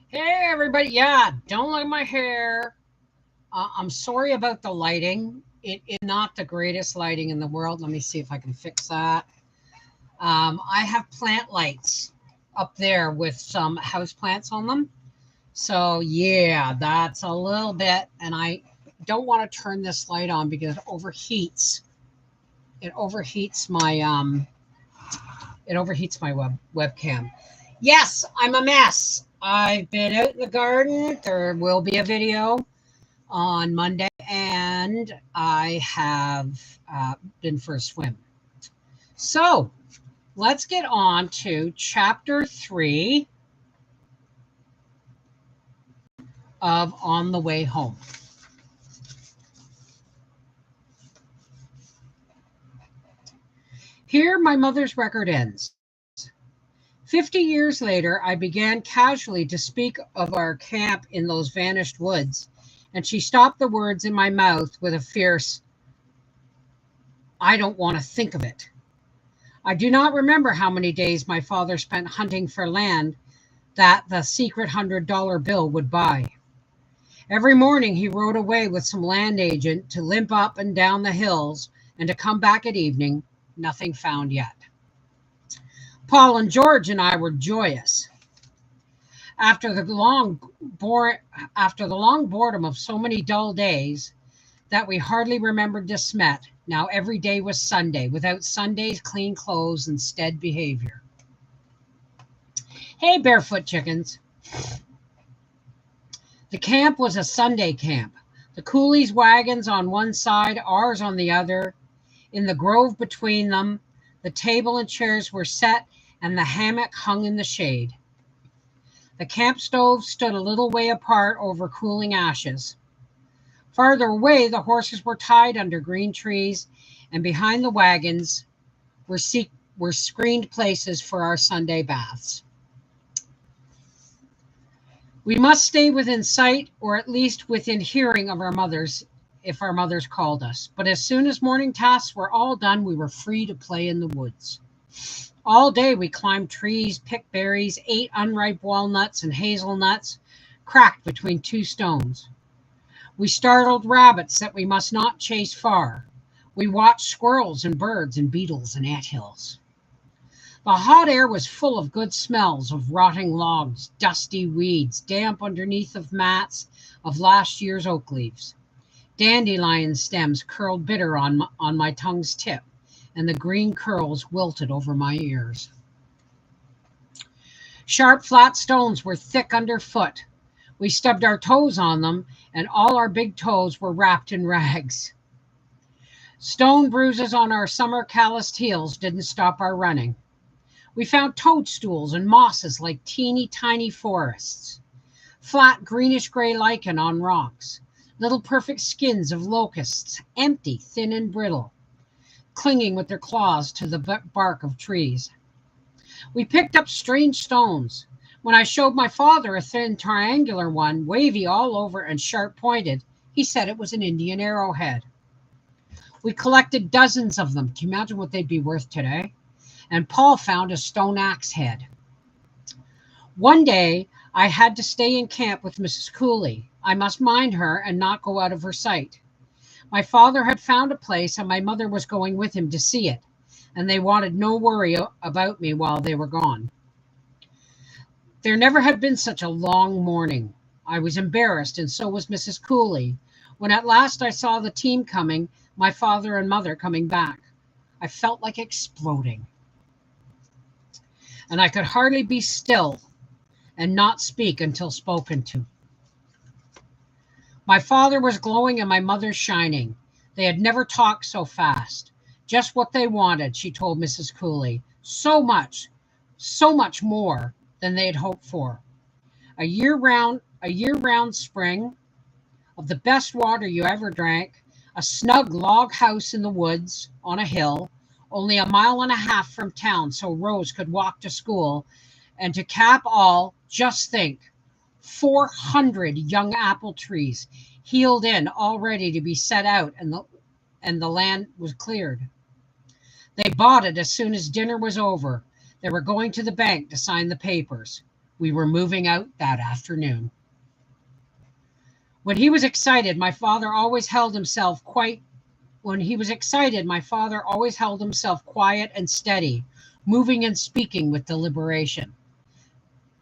Hey, everybody. Yeah, don't look at my hair. I'm sorry about the lighting. It is not the greatest lighting in the world. Let me see if I can fix that. I have plant lights up there with some house plants on them. So, yeah, that's a little bit. And I don't want to turn this light on because it overheats. It overheats my webcam. Yes, I'm a mess. I've been out in the garden. There will be a video on Monday, and I have been for a swim. So let's get on to chapter 3 of On the Way Home. Here, my mother's record ends. 50 years later, I began casually to speak of our camp in those vanished woods, and she stopped the words in my mouth with a fierce, I don't want to think of it. I do not remember how many days my father spent hunting for land that the secret $100 bill would buy. Every morning he rode away with some land agent to limp up and down the hills and to come back at evening, nothing found yet. Paul and George and I were joyous. After the long boredom of so many dull days that we hardly remembered to smet, now every day was Sunday, without Sunday's clean clothes and stead behavior. Hey, barefoot chickens. The camp was a Sunday camp. The coolies' wagons on one side, ours on the other. In the grove between them, the table and chairs were set, and the hammock hung in the shade. The camp stove stood a little way apart over cooling ashes. Farther away, the horses were tied under green trees, and behind the wagons were screened places for our Sunday baths. We must stay within sight, or at least within hearing of our mothers, if our mothers called us. But as soon as morning tasks were all done, we were free to play in the woods. All day we climbed trees, picked berries, ate unripe walnuts and hazelnuts, cracked between two stones. We startled rabbits that we must not chase far. We watched squirrels and birds and beetles and anthills. The hot air was full of good smells of rotting logs, dusty weeds, damp underneath of mats of last year's oak leaves. Dandelion stems curled bitter on my tongue's tip, and the green curls wilted over my ears. Sharp, flat stones were thick underfoot. We stubbed our toes on them, and all our big toes were wrapped in rags. Stone bruises on our summer calloused heels didn't stop our running. We found toadstools and mosses like teeny tiny forests, flat greenish gray lichen on rocks, little perfect skins of locusts, empty, thin and brittle, clinging with their claws to the bark of trees. We picked up strange stones. When I showed my father a thin triangular one, wavy all over and sharp pointed, he said it was an Indian arrowhead. We collected dozens of them. Can you imagine what they'd be worth today? And Paul found a stone axe head. One day, I had to stay in camp with Mrs. Cooley. I must mind her and not go out of her sight. My father had found a place, and my mother was going with him to see it, and they wanted no worry about me while they were gone. There never had been such a long morning. I was embarrassed, and so was Mrs. Cooley. When at last I saw the team coming, my father and mother coming back, I felt like exploding. And I could hardly be still and not speak until spoken to. My father was glowing and my mother shining. They had never talked so fast. Just what they wanted, she told Mrs. Cooley. So much more than they had hoped for. A year-round spring of the best water you ever drank, a snug log house in the woods on a hill, only 1.5 miles from town so Rose could walk to school, and to cap all, just think, 400 young apple trees heeled in, all ready to be set out, and the land was cleared. They bought it as soon as dinner was over. They were going to the bank to sign the papers. We were moving out that afternoon. When he was excited, my father always held himself quite When he was excited, my father always held himself quiet and steady, moving and speaking with deliberation.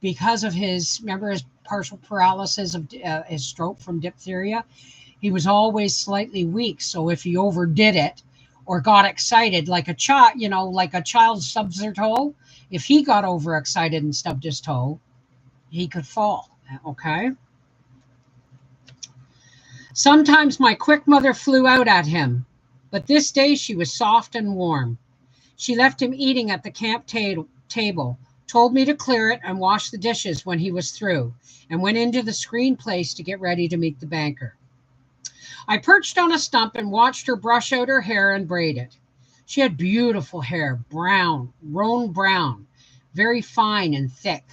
Because of remember his partial paralysis of his stroke from diphtheria, he was always slightly weak. So if he overdid it or got excited, like a child, like a child stubs their toe, if he got overexcited and stubbed his toe, he could fall. Okay. Sometimes my quick mother flew out at him, but this day she was soft and warm. She left him eating at the camp table, told me to clear it and wash the dishes when he was through, and went into the screen place to get ready to meet the banker. I perched on a stump and watched her brush out her hair and braid it. She had beautiful hair, roan brown, very fine and thick.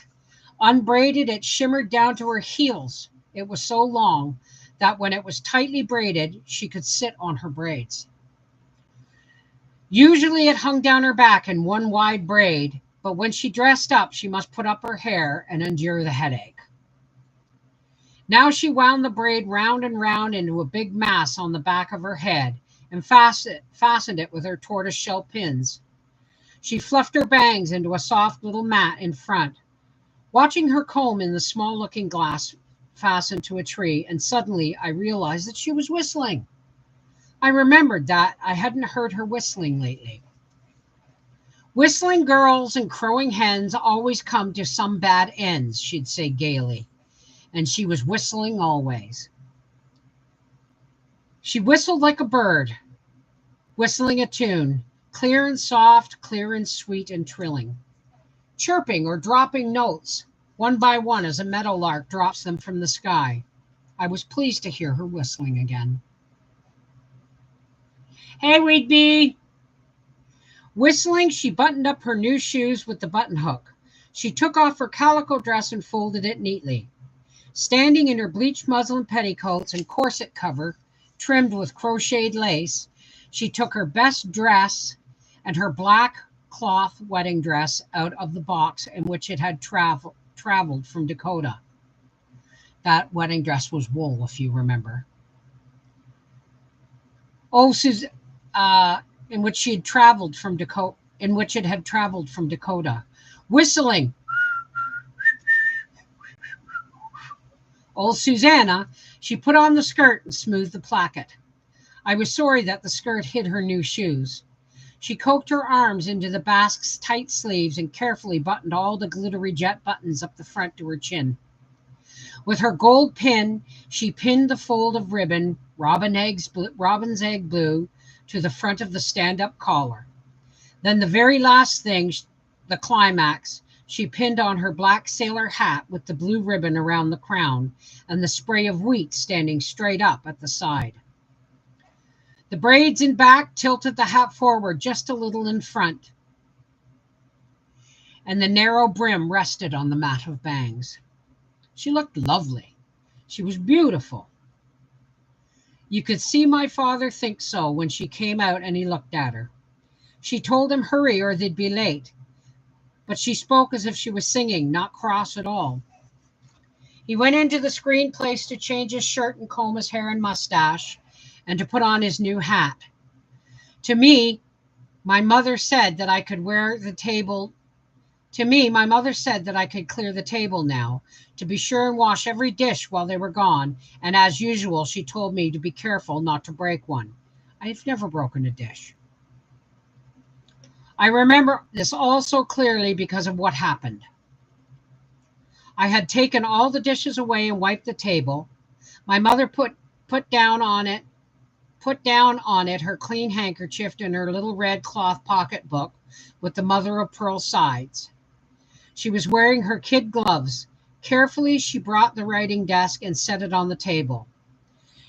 Unbraided, it shimmered down to her heels. It was so long that when it was tightly braided, she could sit on her braids. Usually it hung down her back in one wide braid, but when she dressed up, she must put up her hair and endure the headache. Now she wound the braid round and round into a big mass on the back of her head and fastened it with her tortoiseshell pins. She fluffed her bangs into a soft little mat in front, watching her comb in the small looking glass fastened to a tree, and suddenly I realized that she was whistling. I remembered that I hadn't heard her whistling lately. Whistling girls and crowing hens always come to some bad ends, she'd say gaily, and she was whistling always. She whistled like a bird, whistling a tune, clear and soft, clear and sweet and trilling, chirping or dropping notes, one by one as a meadowlark drops them from the sky. I was pleased to hear her whistling again. Hey, Wheatbee! Whistling, she buttoned up her new shoes with the button hook. She took off her calico dress and folded it neatly. Standing in her bleached muslin petticoats and corset cover, trimmed with crocheted lace, she took her best dress and her black cloth wedding dress out of the box in which it had traveled from Dakota. That wedding dress was wool, if you remember. Oh, in which it had traveled from Dakota. Whistling. Old Susanna, she put on the skirt and smoothed the placket. I was sorry that the skirt hid her new shoes. She coaxed her arms into the basque's tight sleeves and carefully buttoned all the glittery jet buttons up the front to her chin. With her gold pin, she pinned the fold of ribbon, robin's egg blue, to the front of the stand-up collar. Then the very last thing, the climax, she pinned on her black sailor hat with the blue ribbon around the crown and the spray of wheat standing straight up at the side. The braids in back tilted the hat forward just a little in front, and the narrow brim rested on the mat of bangs. She looked lovely. She was beautiful. You could see my father think so when she came out and he looked at her. She told him hurry or they'd be late, but she spoke as if she was singing, not cross at all. He went into the screen place to change his shirt and comb his hair and mustache and to put on his new hat. To me, my mother said that I could clear the table now, to be sure and wash every dish while they were gone, and as usual, she told me to be careful not to break one. I've never broken a dish. I remember this all so clearly because of what happened. I had taken all the dishes away and wiped the table. My mother put down on it her clean handkerchief and her little red cloth pocketbook with the mother of pearl sides. She was wearing her kid gloves. Carefully, she brought the writing desk and set it on the table.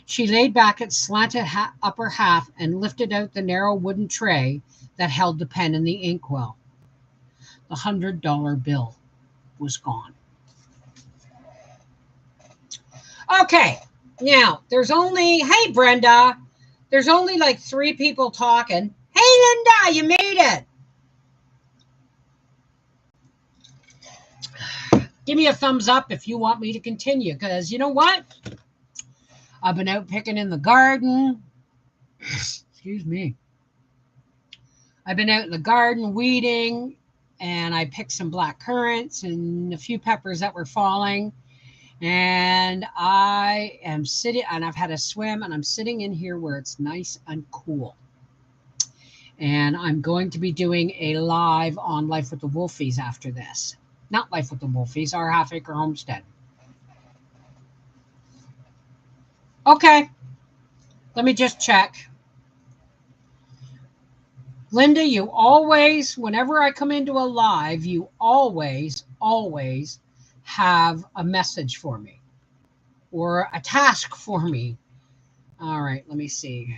She laid back its slanted upper half and lifted out the narrow wooden tray that held the pen and the inkwell. The $100 bill was gone. Okay, now hey Brenda, there's only like 3 people talking. Hey Linda, you made it. Give me a thumbs up if you want me to continue, because you know what? I've been out picking in the garden. Excuse me. I've been out in the garden weeding, and I picked some black currants and a few peppers that were falling. And I am sitting, and I've had a swim, and I'm sitting in here where it's nice and cool. And I'm going to be doing a live on Life with the Wolfies after this. Not Life with the Wolfies, our half acre homestead. Okay, let me just check. Linda, you always, whenever I come into a live, you always have a message for me or a task for me. All right, let me see.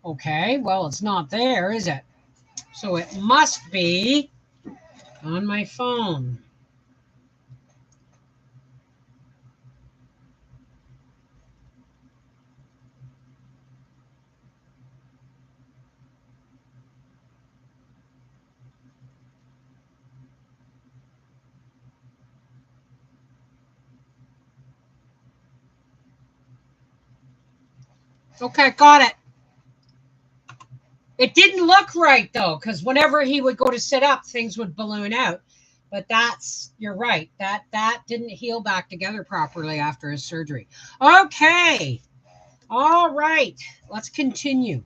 Okay, well, it's not there, is it? So it must be on my phone. Okay, got it. It didn't look right, though, because whenever he would go to sit up, things would balloon out. But you're right. That didn't heal back together properly after his surgery. Okay. All right. Let's continue.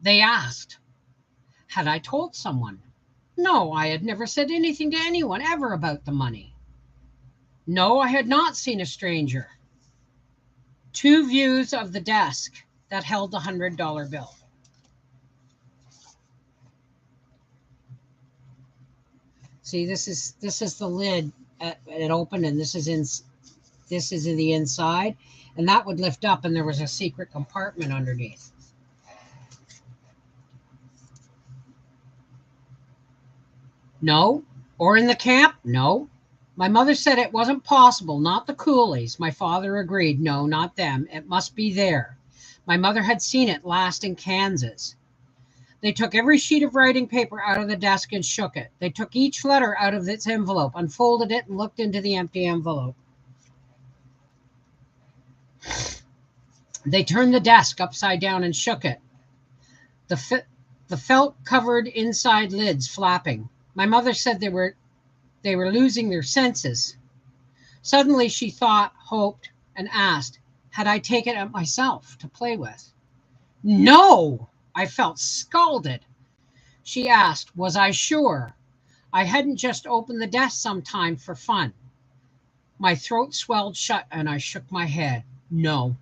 They asked, had I told someone? No, I had never said anything to anyone ever about the money. No, I had not seen a stranger. 2 views of the desk that held the $100 bill. See, this is the lid. It opened, and this is in the inside, and that would lift up, and there was a secret compartment underneath. No. Or in the camp? No. My mother said it wasn't possible, not the coolies. My father agreed, no, not them. It must be there. My mother had seen it last in Kansas. They took every sheet of writing paper out of the desk and shook it. They took each letter out of its envelope, unfolded it, and looked into the empty envelope. They turned the desk upside down and shook it. The felt-covered inside lids flapping. My mother said they were losing their senses. Suddenly she thought, hoped, and asked, had I taken it myself to play with? No! I felt scalded. She asked, was I sure? I hadn't just opened the desk sometime for fun. My throat swelled shut and I shook my head. No.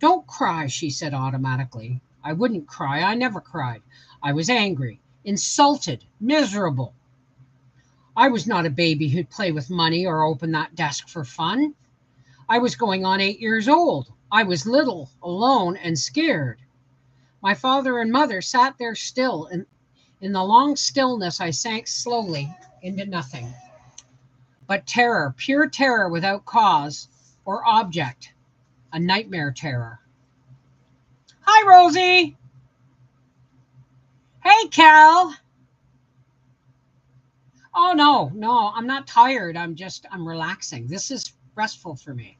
Don't cry, she said automatically. I wouldn't cry. I never cried. I was angry, insulted, miserable. I was not a baby who'd play with money or open that desk for fun. I was going on 8 years old. I was little, alone, and scared. My father and mother sat there still, and in the long stillness I sank slowly into nothing. But terror, pure terror without cause or object, a nightmare terror. Hi, Rosie. Hey, Cal. Oh, no, I'm not tired. I'm relaxing. This is restful for me.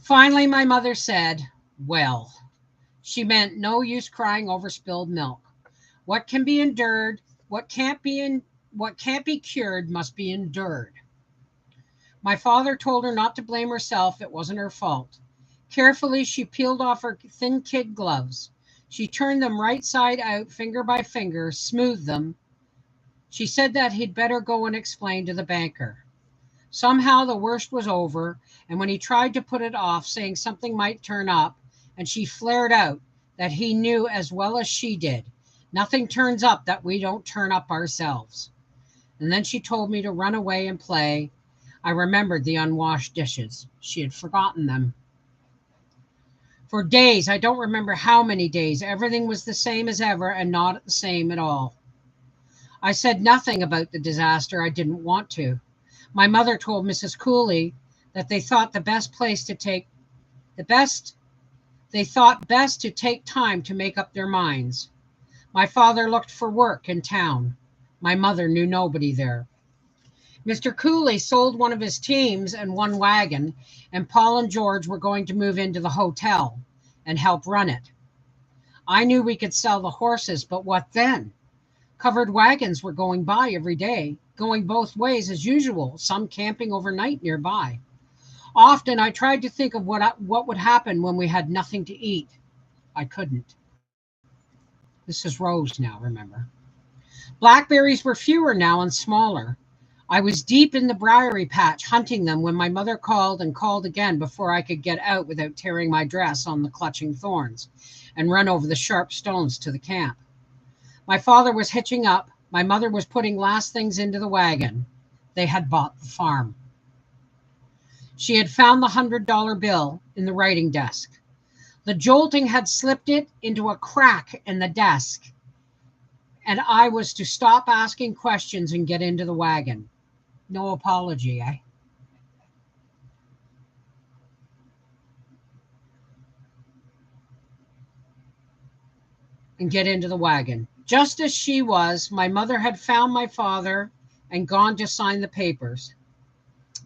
Finally, my mother said, well, she meant no use crying over spilled milk. What can be endured, what can't be cured must be endured. My father told her not to blame herself. It wasn't her fault. Carefully, she peeled off her thin kid gloves. She turned them right side out, finger by finger, smoothed them. She said that he'd better go and explain to the banker. Somehow the worst was over, and when he tried to put it off, saying something might turn up, and she flared out that he knew as well as she did, nothing turns up that we don't turn up ourselves. And then she told me to run away and play. I remembered the unwashed dishes. She had forgotten them. For days, I don't remember how many days, everything was the same as ever and not the same at all. I said nothing about the disaster. I didn't want to. My mother told Mrs. Cooley that the best they thought best to take time to make up their minds. My father looked for work in town. My mother knew nobody there. Mr. Cooley sold one of his teams and one wagon, and Paul and George were going to move into the hotel and help run it. I knew we could sell the horses, but what then? Covered wagons were going by every day, going both ways as usual, some camping overnight nearby. Often I tried to think of what would happen when we had nothing to eat. I couldn't. This is Rose now, remember. Blackberries were fewer now and smaller. I was deep in the briary patch hunting them when my mother called and called again before I could get out without tearing my dress on the clutching thorns and run over the sharp stones to the camp. My father was hitching up. My mother was putting last things into the wagon. They had bought the farm. She had found the $100 bill in the writing desk. The jolting had slipped it into a crack in the desk, and I was to stop asking questions and get into the wagon. No apology, eh? And get into the wagon. Just as she was, my mother had found my father and gone to sign the papers.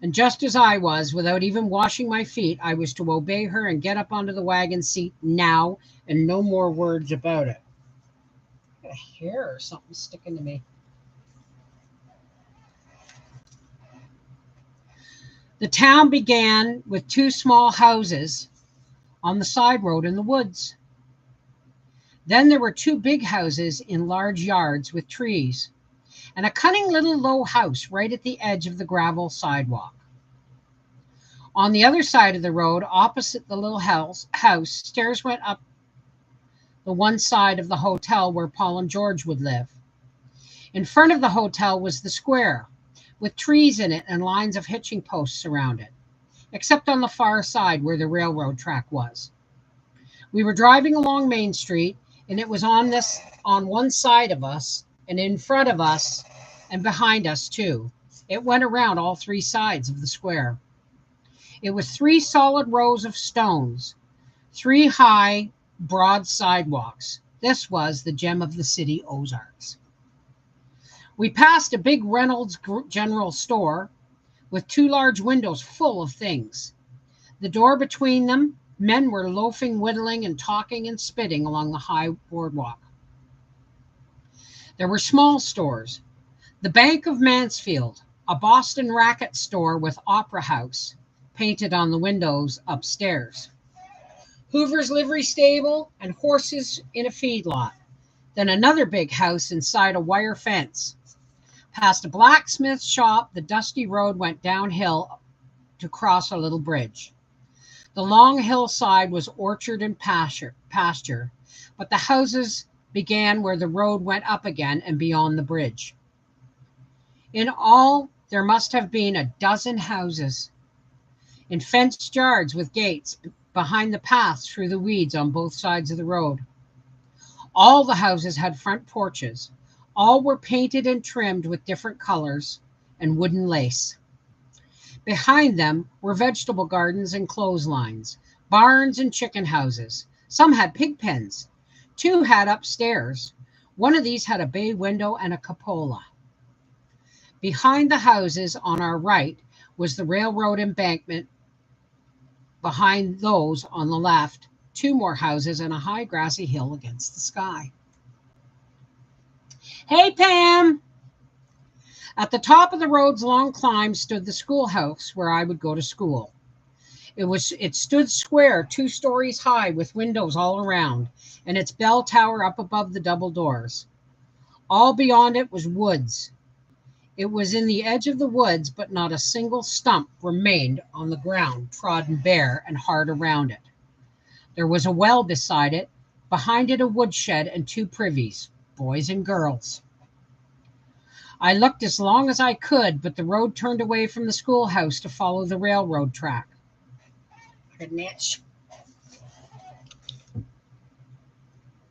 And just as I was, without even washing my feet, I was to obey her and get up onto the wagon seat now, and no more words about it. I got a hair or something sticking to me. The town began with 2 small houses on the side road in the woods. Then there were 2 big houses in large yards with trees, and a cunning little low house right at the edge of the gravel sidewalk. On the other side of the road, opposite the little house, stairs went up the one side of the hotel where Paul and George would live. In front of the hotel was the square, with trees in it and lines of hitching posts around it, except on the far side where the railroad track was. We were driving along Main Street, and it was on one side of us, and in front of us, and behind us too. It went around all 3 sides of the square. It was 3 solid rows of stones, 3 high, broad sidewalks. This was the gem of the city, Ozarks. We passed a big Reynolds General Store with 2 large windows full of things. The door between them, men were loafing, whittling, and talking and spitting along the high boardwalk. There were small stores. The Bank of Mansfield, a Boston racket store with Opera House painted on the windows upstairs. Hoover's livery stable and horses in a feedlot. Then another big house inside a wire fence. Past a blacksmith shop, the dusty road went downhill to cross a little bridge. The long hillside was orchard and pasture, but the houses began where the road went up again and beyond the bridge. In all, there must have been a dozen houses in fenced yards with gates behind the path through the weeds on both sides of the road. All the houses had front porches. All were painted and trimmed with different colors and wooden lace. Behind them were vegetable gardens and clotheslines, barns and chicken houses. Some had pig pens. 2 had upstairs. One of these had a bay window and a cupola. Behind the houses on our right was the railroad embankment. Behind those on the left, 2 more houses and a high grassy hill against the sky. Hey, Pam! At the top of the road's long climb stood the schoolhouse where I would go to school. It stood square, 2 stories high with windows all around, and its bell tower up above the double doors. All beyond it was woods. It was in the edge of the woods, but not a single stump remained on the ground, trodden bare and hard around it. There was a well beside it, behind it a woodshed and 2 privies, boys and girls. I looked as long as I could, but the road turned away from the schoolhouse to follow the railroad track. An itch.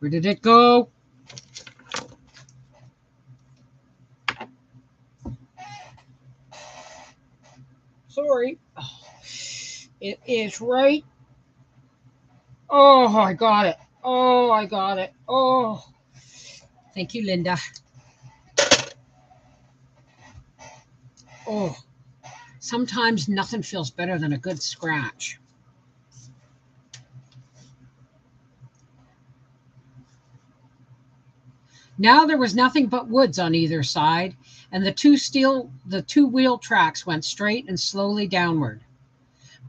Where did it go? Sorry. Oh, it is right. Oh, I got it. Oh, I got it. Oh, thank you, Linda. Oh, sometimes nothing feels better than a good scratch. Now there was nothing but woods on either side, and the two-wheel tracks went straight and slowly downward.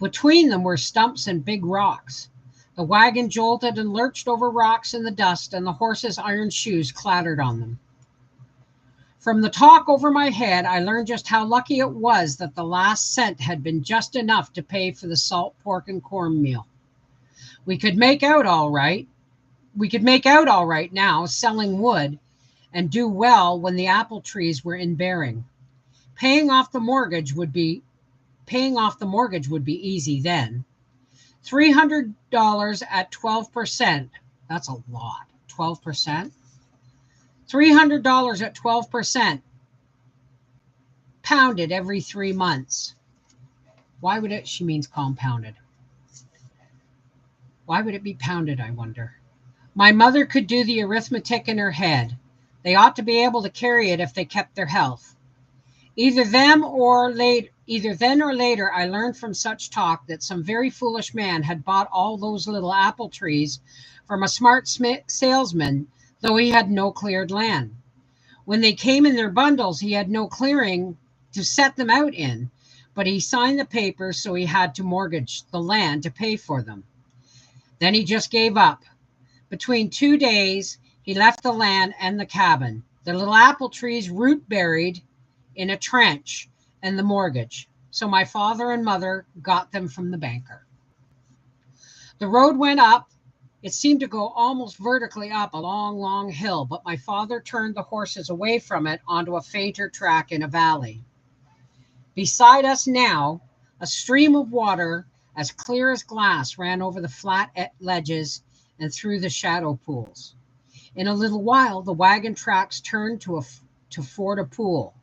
Between them were stumps and big rocks. The wagon jolted and lurched over rocks in the dust, and the horses' iron shoes clattered on them. From the talk over my head, I learned just how lucky it was that the last cent had been just enough to pay for the salt pork and cornmeal. We could make out all right. We could make out all right now, selling wood, and do well when the apple trees were in bearing. Paying off the mortgage would be easy then. $300 at 12%. That's a lot. 12%. $300 at 12%. Pounded every 3 months. Why would it? She means compounded. Why would it be pounded, I wonder? My mother could do the arithmetic in her head. They ought to be able to carry it if they kept their health. Either then or later, I learned from such talk that some very foolish man had bought all those little apple trees from a smart salesman, though he had no cleared land. When they came in their bundles, he had no clearing to set them out in, but he signed the papers, so he had to mortgage the land to pay for them. Then he just gave up. Between 2 days, he left the land and the cabin, the little apple trees root buried in a trench, and the mortgage. So my father and mother got them from the banker. The road went up. It seemed to go almost vertically up a long, long hill, but my father turned the horses away from it onto a fainter track in a valley. Beside us now, a stream of water as clear as glass ran over the flat ledges and through the shadow pools. In a little while, the wagon tracks turned to ford a pool.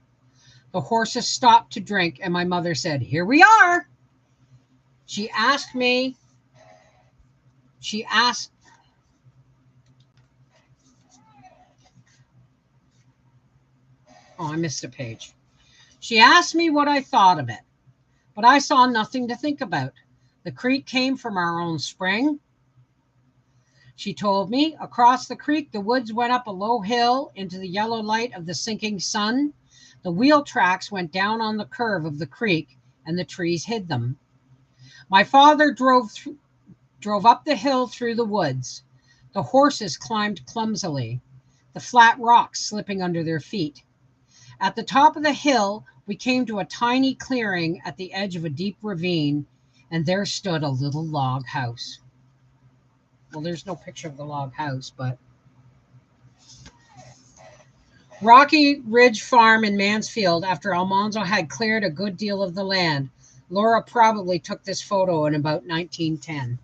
The horses stopped to drink, and my mother said, "Here we are." She asked, oh, I missed a page. She asked me what I thought of it, but I saw nothing to think about. The creek came from our own spring. She told me across the creek, the woods went up a low hill into the yellow light of the sinking sun. The wheel tracks went down on the curve of the creek, and the trees hid them. My father drove up the hill through the woods. The horses climbed clumsily, the flat rocks slipping under their feet. At the top of the hill, we came to a tiny clearing at the edge of a deep ravine, and there stood a little log house. Well, there's no picture of the log house, but Rocky Ridge Farm in Mansfield, after Almanzo had cleared a good deal of the land. Laura probably took this photo in about 1910.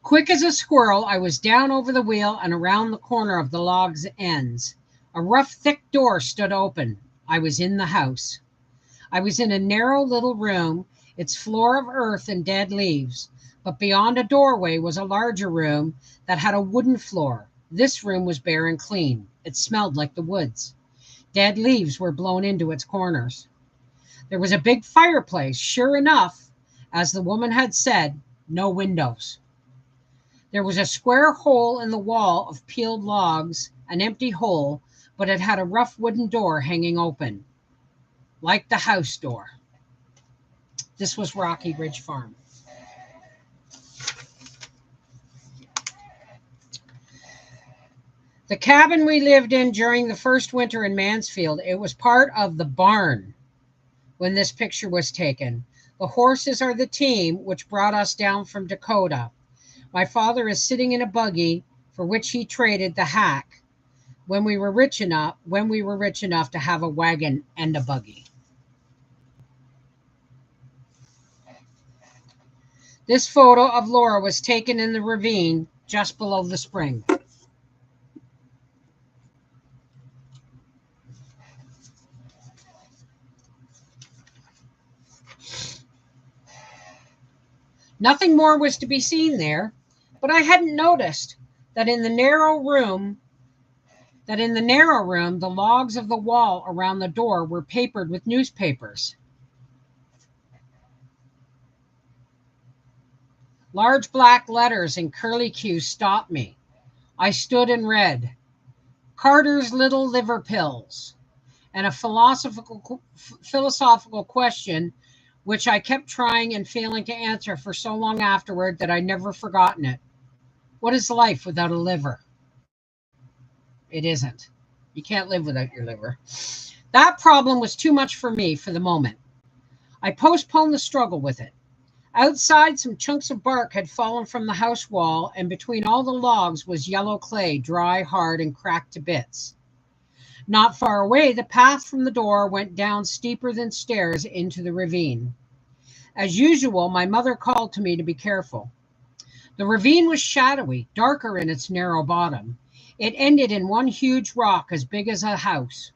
Quick as a squirrel, I was down over the wheel and around the corner of the log's ends. A rough, thick door stood open. I was in the house. I was in a narrow little room, its floor of earth and dead leaves. But beyond a doorway was a larger room that had a wooden floor. This room was bare and clean. It smelled like the woods. Dead leaves were blown into its corners. There was a big fireplace, sure enough, as the woman had said, no windows. There was a square hole in the wall of peeled logs, an empty hole, but it had a rough wooden door hanging open, like the house door. This was Rocky Ridge Farm. The cabin we lived in during the first winter in Mansfield, it was part of the barn when this picture was taken. The horses are the team which brought us down from Dakota. My father is sitting in a buggy for which he traded the hack. when we were rich enough to have a wagon and a buggy. This photo of Laura was taken in the ravine just below the spring. Nothing more was to be seen there, but I hadn't noticed that in the narrow room, the logs of the wall around the door were papered with newspapers. Large black letters in curlicue stopped me. I stood and read, Carter's Little Liver Pills, and a philosophical question which I kept trying and failing to answer for so long afterward that I'd never forgotten it. What is life without a liver? It isn't. You can't live without your liver. That problem was too much for me for the moment. I postponed the struggle with it. Outside, some chunks of bark had fallen from the house wall, and between all the logs was yellow clay, dry, hard, and cracked to bits. Not far away, the path from the door went down steeper than stairs into the ravine. As usual, my mother called to me to be careful. The ravine was shadowy, darker in its narrow bottom. It ended in one huge rock as big as a house.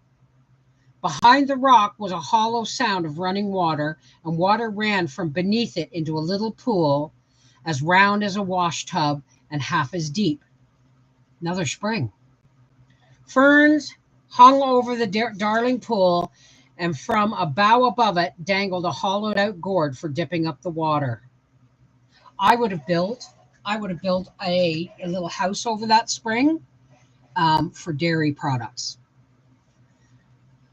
Behind the rock was a hollow sound of running water, and water ran from beneath it into a little pool as round as a wash tub and half as deep. Another spring. Ferns hung over the darling pool, and from a bough above it dangled a hollowed-out gourd for dipping up the water. I would have built a little house over that spring for dairy products.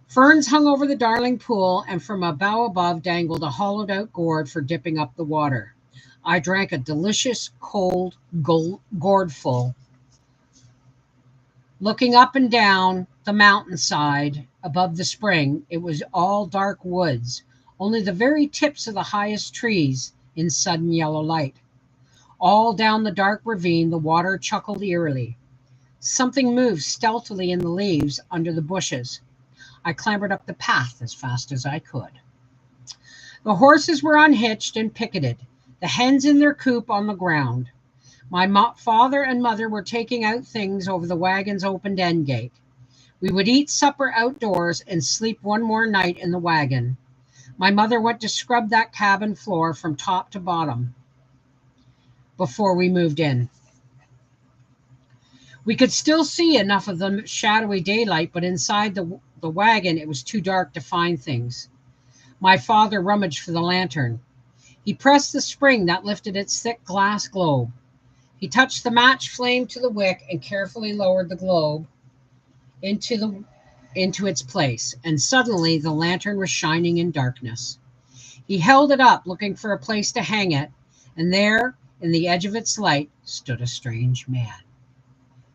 Ferns hung over the darling pool, and from a bough above dangled a hollowed-out gourd for dipping up the water. I drank a delicious, cold gourdful. Looking up and down the mountainside above the spring, it was all dark woods, only the very tips of the highest trees in sudden yellow light. All down the dark ravine, the water chuckled eerily. Something moved stealthily in the leaves under the bushes. I clambered up the path as fast as I could. The horses were unhitched and picketed, the hens in their coop on the ground. My father and mother were taking out things over the wagon's opened end gate. We would eat supper outdoors and sleep one more night in the wagon. My mother went to scrub that cabin floor from top to bottom before we moved in. We could still see enough of the shadowy daylight, but inside the wagon it was too dark to find things. My father rummaged for the lantern. He pressed the spring that lifted its thick glass globe. He touched the match flame to the wick and carefully lowered the globe into its place, and suddenly the lantern was shining in darkness. He held it up, looking for a place to hang it, and there, in the edge of its light, stood a strange man.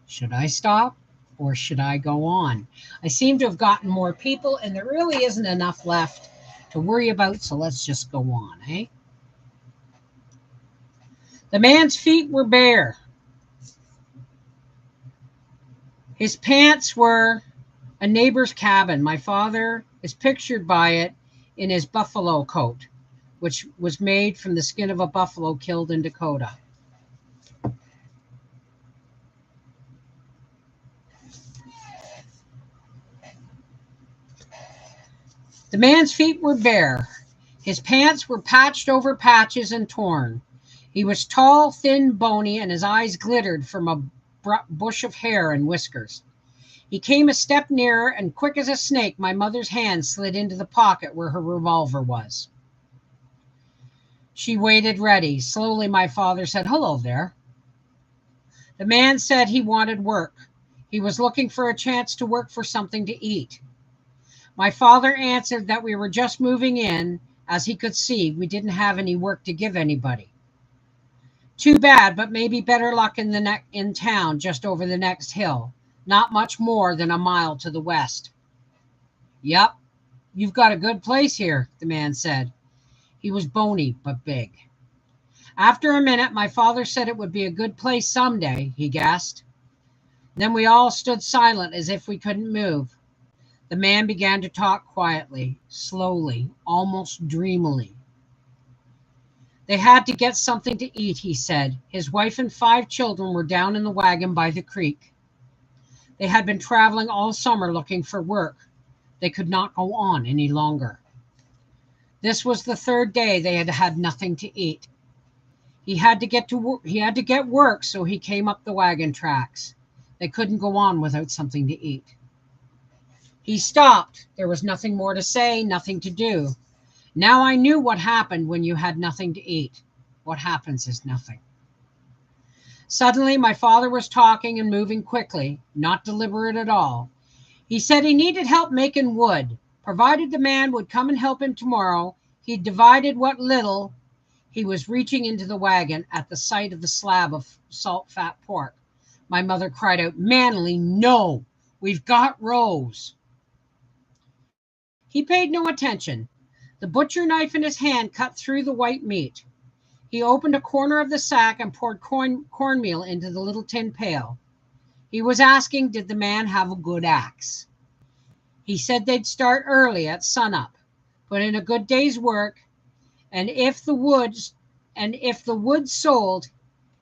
Should I stop or should I go on? I seem to have gotten more people, and there really isn't enough left to worry about, so let's just go on, eh? The man's feet were bare. His pants were a neighbor's cabin. My father is pictured by it in his buffalo coat, which was made from the skin of a buffalo killed in Dakota. The man's feet were bare. His pants were patched over patches and torn. He was tall, thin, bony, and his eyes glittered from a bush of hair and whiskers. He came a step nearer, and quick as a snake, my mother's hand slid into the pocket where her revolver was. She waited ready. Slowly, my father said, "Hello there." The man said he wanted work. He was looking for a chance to work for something to eat. My father answered that we were just moving in. As he could see, we didn't have any work to give anybody. Too bad, but maybe better luck in town just over the next hill. Not much more than a mile to the west. "Yep, you've got a good place here," the man said. He was bony but big. After a minute, my father said it would be a good place someday, he guessed. Then we all stood silent as if we couldn't move. The man began to talk quietly, slowly, almost dreamily. They had to get something to eat, he said. His wife and 5 children were down in the wagon by the creek. They had been traveling all summer looking for work. They could not go on any longer. This was the 3rd day they had had nothing to eat. He had to get work, so he came up the wagon tracks. They couldn't go on without something to eat. He stopped. There was nothing more to say, nothing to do. Now I knew what happened when you had nothing to eat. What happens is nothing. Suddenly, my father was talking and moving quickly, not deliberate at all. He said he needed help making wood. Provided the man would come and help him tomorrow, he divided what little. He was reaching into the wagon at the sight of the slab of salt-fat pork. My mother cried out, "Manly, no! We've got Rose." He paid no attention. The butcher knife in his hand cut through the white meat. He opened a corner of the sack and poured cornmeal into the little tin pail. He was asking, did the man have a good axe? He said they'd start early at sunup, put in a good day's work, and if the wood sold,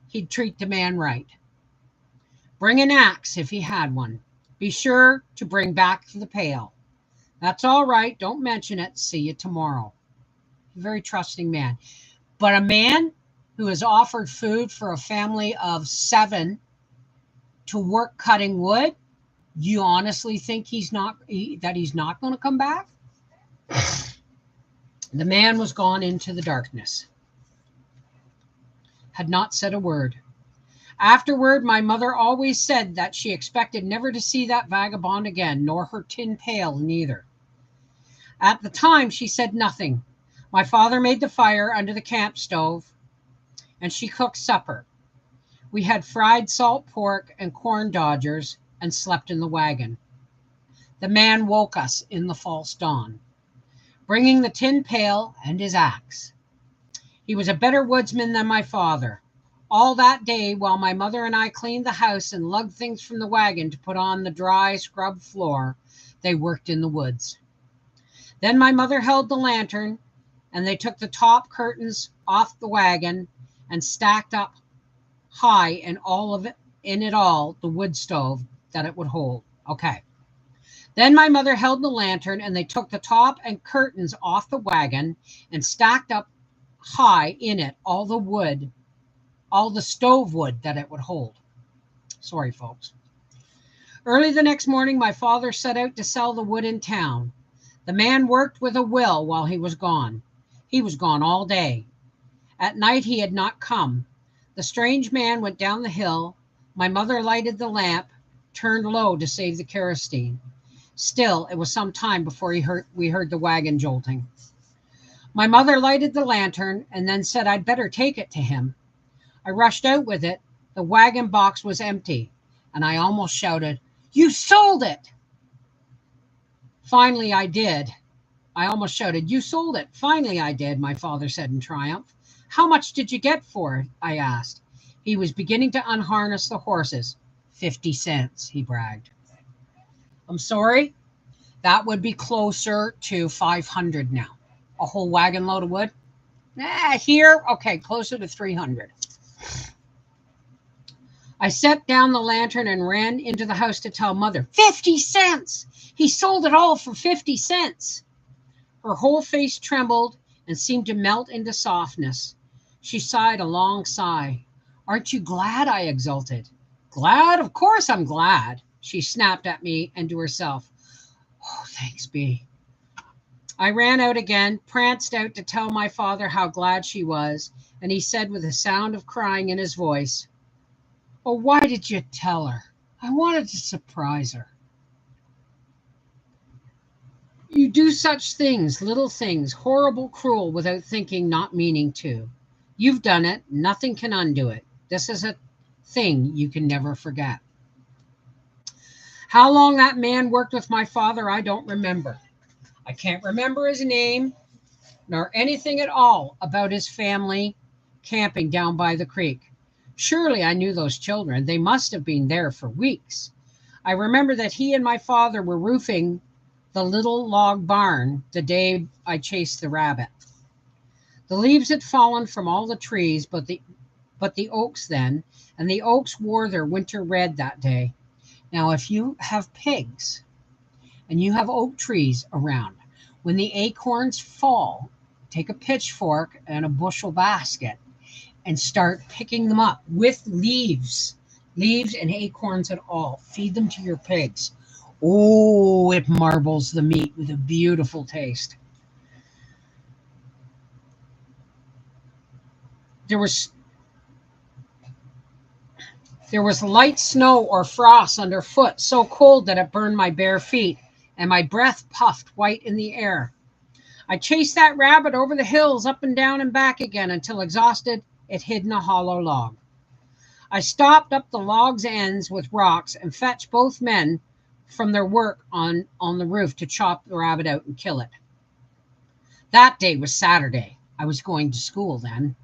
he'd treat the man right. Bring an axe if he had one. Be sure to bring back the pail. That's all right. Don't mention it. See you tomorrow. A very trusting man. But a man who has offered food for a family of 7 to work cutting wood, you honestly think he's not going to come back? The man was gone into the darkness. Had not said a word. Afterward, my mother always said that she expected never to see that vagabond again, nor her tin pail neither. At the time, she said nothing. My father made the fire under the camp stove, and she cooked supper. We had fried salt pork and corn dodgers and slept in the wagon. The man woke us in the false dawn, bringing the tin pail and his axe. He was a better woodsman than my father. All that day, while my mother and I cleaned the house and lugged things from the wagon to put on the dry, scrubbed floor, they worked in the woods. Then my mother held the lantern, and they took the top curtains off the wagon and stacked up high in the wood stove that it would hold. Okay. Then my mother held the lantern, and they took the top and curtains off the wagon and stacked up high in it all the stove wood that it would hold. Sorry, folks. Early the next morning, my father set out to sell the wood in town. The man worked with a will while he was gone. He was gone all day. At night, he had not come. The strange man went down the hill. My mother lighted the lamp, turned low to save the kerosene. Still, it was some time before we heard the wagon jolting. My mother lighted the lantern and then said I'd better take it to him. I rushed out with it. The wagon box was empty, and I almost shouted, "You sold it!" Finally, I did. I almost shouted, "You sold it!" Finally, I did, my father said in triumph. "How much did you get for it?" I asked. He was beginning to unharness the horses. 50 cents, he bragged. I'm sorry? That would be closer to 500 now. A whole wagon load of wood? Here? Okay, closer to 300. I set down the lantern and ran into the house to tell Mother, 50 cents! He sold it all for 50 cents. Her whole face trembled and seemed to melt into softness. She sighed a long sigh. Aren't you glad? I exulted. Glad? Of course I'm glad. She snapped at me and to herself. Oh, thanks be. I ran out again, pranced out to tell my father how glad she was, and he said with a sound of crying in his voice, "Oh, why did you tell her? I wanted to surprise her." You do such things, little things, horrible, cruel, without thinking, not meaning to. You've done it. Nothing can undo it. This is a thing you can never forget. How long that man worked with my father, I don't remember. I can't remember his name, nor anything at all about his family camping down by the creek. Surely I knew those children. They must have been there for weeks. I remember that he and my father were roofing the little log barn the day I chased the rabbit. The leaves had fallen from all the trees but the oaks then, and the oaks wore their winter red that day. Now, if you have pigs and you have oak trees around, when the acorns fall, take a pitchfork and a bushel basket and start picking them up with leaves and acorns and all. Feed them to your pigs. Oh, it marbles the meat with a beautiful taste. There was There was light snow or frost underfoot, so cold that it burned my bare feet, and my breath puffed white in the air. I chased that rabbit over the hills, up and down and back again, until exhausted, it hid in a hollow log. I stopped up the log's ends with rocks and fetched both men from their work on the roof to chop the rabbit out and kill it. That day was Saturday. I was going to school then.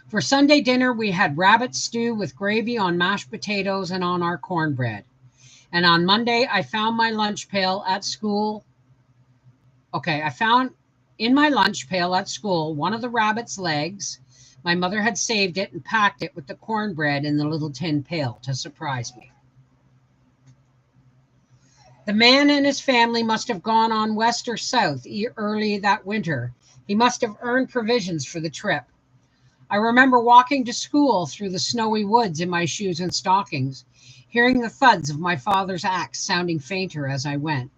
For Sunday dinner, we had rabbit stew with gravy on mashed potatoes and on our cornbread. And on Monday, I found my lunch pail at school. I found in my lunch pail at school one of the rabbit's legs. My mother had saved it and packed it with the cornbread in the little tin pail to surprise me. The man and his family must have gone on west or south early that winter. He must have earned provisions for the trip. I remember walking to school through the snowy woods in my shoes and stockings, hearing the thuds of my father's axe sounding fainter as I went,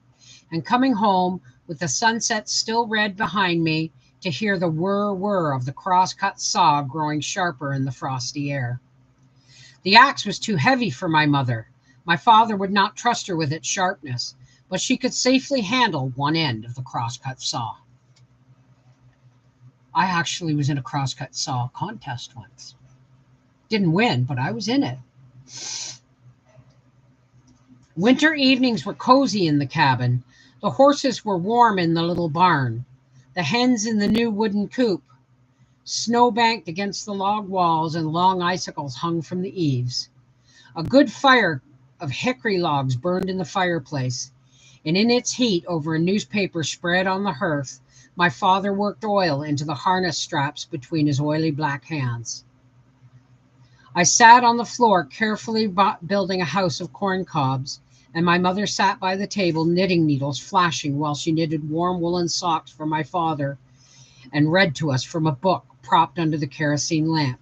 and coming home with the sunset still red behind me to hear the whir of the cross-cut saw growing sharper in the frosty air. The axe was too heavy for my mother. My father would not trust her with its sharpness, but she could safely handle one end of the cross-cut saw. I actually was in a cross-cut saw contest once. Didn't win, but I was in it. Winter evenings were cozy in the cabin. The horses were warm in the little barn. The hens in the new wooden coop. Snow banked against the log walls and long icicles hung from the eaves. A good fire of hickory logs burned in the fireplace, and in its heat, over a newspaper spread on the hearth, my father worked oil into the harness straps between his oily black hands. I sat on the floor, carefully building a house of corn cobs, and my mother sat by the table, knitting needles flashing while she knitted warm woolen socks for my father and read to us from a book propped under the kerosene lamp.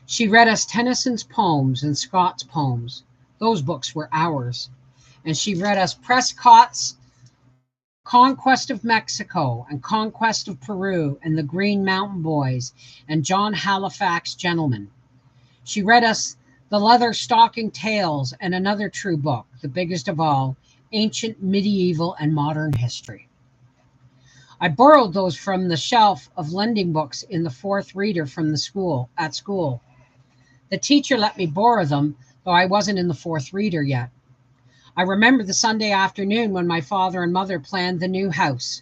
She read us Tennyson's poems and Scott's poems. Those books were ours. And she read us Prescott's Conquest of Mexico and Conquest of Peru and the Green Mountain Boys and John Halifax Gentleman. She read us The Leather Stocking Tales and another true book, the biggest of all, Ancient, Medieval, and Modern History. I borrowed those from the shelf of lending books in the fourth reader from at school. The teacher let me borrow them, though I wasn't in the fourth reader yet. I remember the Sunday afternoon when my father and mother planned the new house.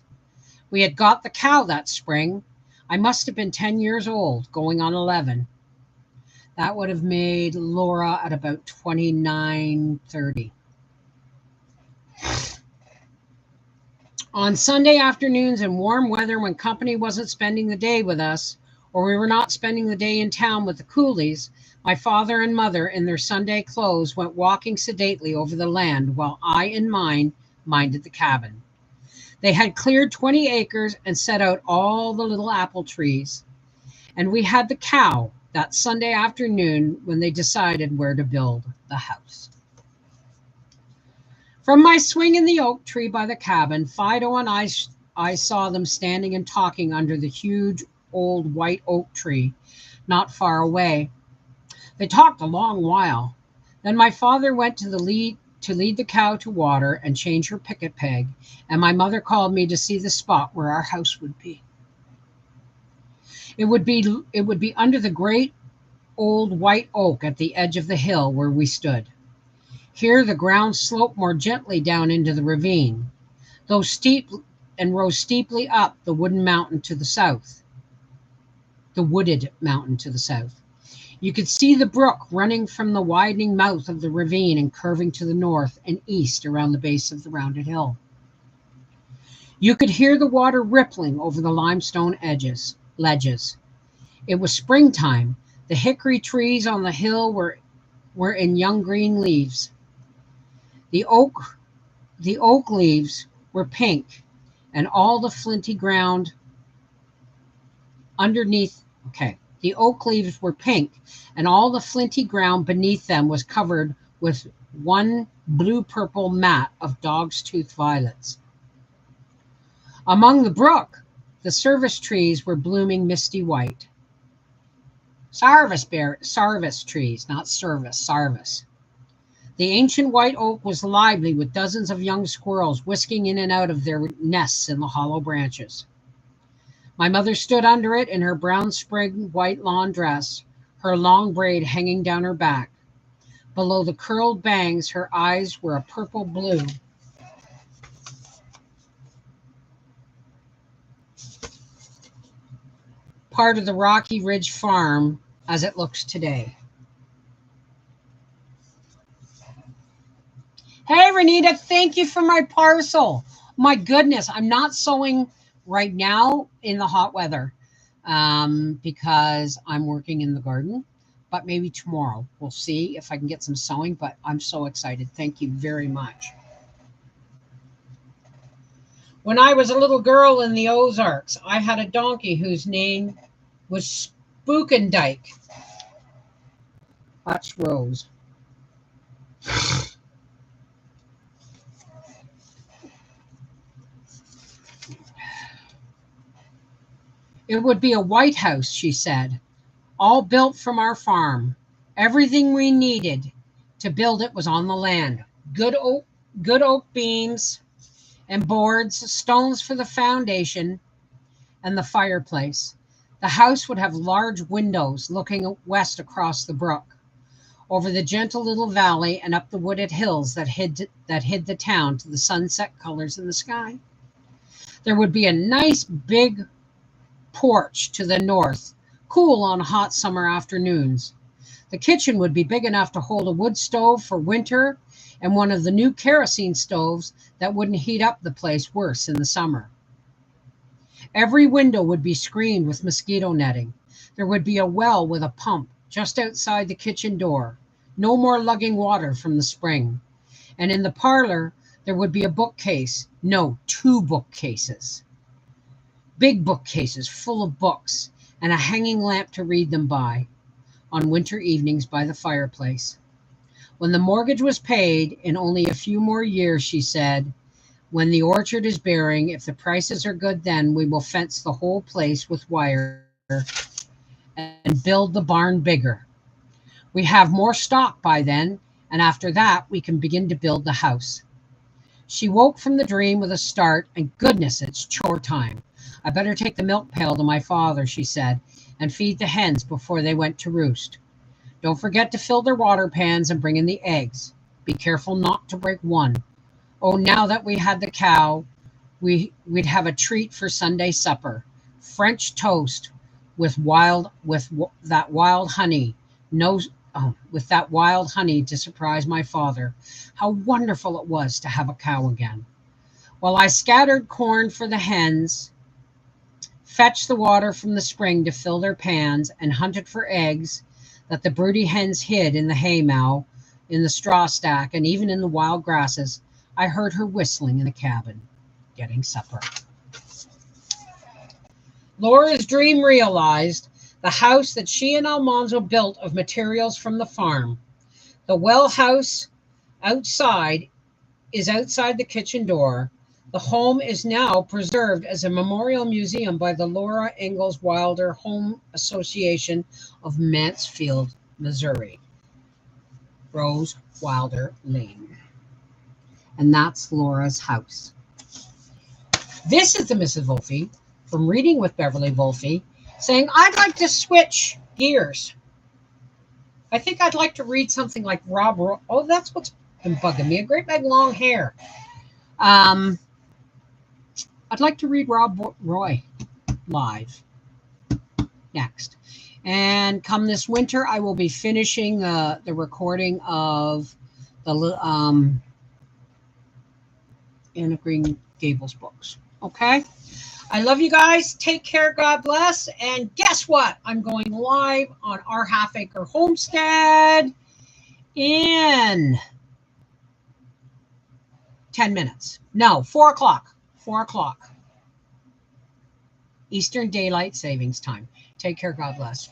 We had got the cow that spring. I must have been 10 years old, going on 11. That would have made Laura at about 29, 30. On Sunday afternoons in warm weather when company wasn't spending the day with us, or we were not spending the day in town with the coolies, my father and mother in their Sunday clothes went walking sedately over the land while I in mine minded the cabin. They had cleared 20 acres and set out all the little apple trees. And we had the cow that Sunday afternoon when they decided where to build the house. From my swing in the oak tree by the cabin, Fido and I saw them standing and talking under the huge old white oak tree not far away. They talked a long while. Then my father went to lead the cow to water and change her picket peg, and my mother called me to see the spot where our house would be. It would be under the great old white oak at the edge of the hill where we stood. Here the ground sloped more gently down into the ravine, though steep, and rose steeply up the wooden mountain to the south. the wooded mountain to the south. You could see the brook running from the widening mouth of the ravine and curving to the north and east around the base of the rounded hill. You could hear the water rippling over the limestone ledges. It was springtime. The hickory trees on the hill were in young green leaves. The oak leaves were pink, and all the flinty ground underneath. The oak leaves were pink, and all the flinty ground beneath them was covered with one blue-purple mat of dog's tooth violets. Among the brook, the service trees were blooming misty white. Sarvis trees, not service, sarvis. The ancient white oak was lively with dozens of young squirrels whisking in and out of their nests in the hollow branches. My mother stood under it in her brown sprig white lawn dress, her long braid hanging down her back. Below the curled bangs, her eyes were a purple blue. Part of the Rocky Ridge farm as it looks today. Hey, Renita, thank you for my parcel. My goodness, I'm not sewing right now in the hot weather because I'm working in the garden, but maybe tomorrow. We'll see if I can get some sewing, but I'm so excited. Thank you very much. When I was a little girl in the Ozarks, I had a donkey whose name was Spookendike. Watch Rose. It would be a white house, she said, all built from our farm. Everything we needed to build it was on the land. Good oak beams and boards, stones for the foundation, and the fireplace. The house would have large windows looking west across the brook, over the gentle little valley and up the wooded hills that hid the town to the sunset colors in the sky. There would be a nice big porch to the north, cool on hot summer afternoons. The kitchen would be big enough to hold a wood stove for winter and one of the new kerosene stoves that wouldn't heat up the place worse in the summer. Every window would be screened with mosquito netting. There would be a well with a pump just outside the kitchen door. No more lugging water from the spring. And in the parlor, there would be a bookcase. No, 2 bookcases. Big bookcases full of books and a hanging lamp to read them by on winter evenings by the fireplace. When the mortgage was paid in only a few more years, she said, when the orchard is bearing, if the prices are good, then we will fence the whole place with wire and build the barn bigger. We have more stock by then, and after that, we can begin to build the house. She woke from the dream with a start, and goodness, it's chore time. I better take the milk pail to my father, she said, and feed the hens before they went to roost. Don't forget to fill their water pans and bring in the eggs. Be careful not to break one. Oh, now that we had the cow, we'd have a treat for Sunday supper. French toast with that wild honey. With that wild honey to surprise my father. How wonderful it was to have a cow again. While I scattered corn for the hens, fetched the water from the spring to fill their pans, and hunted for eggs that the broody hens hid in the haymow, in the straw stack, and even in the wild grasses, I heard her whistling in the cabin, getting supper. Laura's dream realized. The house that she and Almanzo built of materials from the farm. The well house is outside the kitchen door. The home is now preserved as a memorial museum by the Laura Ingalls Wilder Home Association of Mansfield, Missouri. Rose Wilder Lane. And that's Laura's house. This is the Mrs. Wolfe from Reading with Beverly Wolfe, saying, I'd like to switch gears. I think I'd like to read something like Rob Roy. Oh, that's what's been bugging me. A great big long hair. I'd like to read Rob Roy live. next. And come this winter, I will be finishing the recording of the Anne of Green Gables books. Okay? I love you guys. Take care. God bless. And guess what? I'm going live on our Half Acre Homestead in 10 minutes. No, 4 o'clock. 4 o'clock. Eastern Daylight Savings Time. Take care. God bless.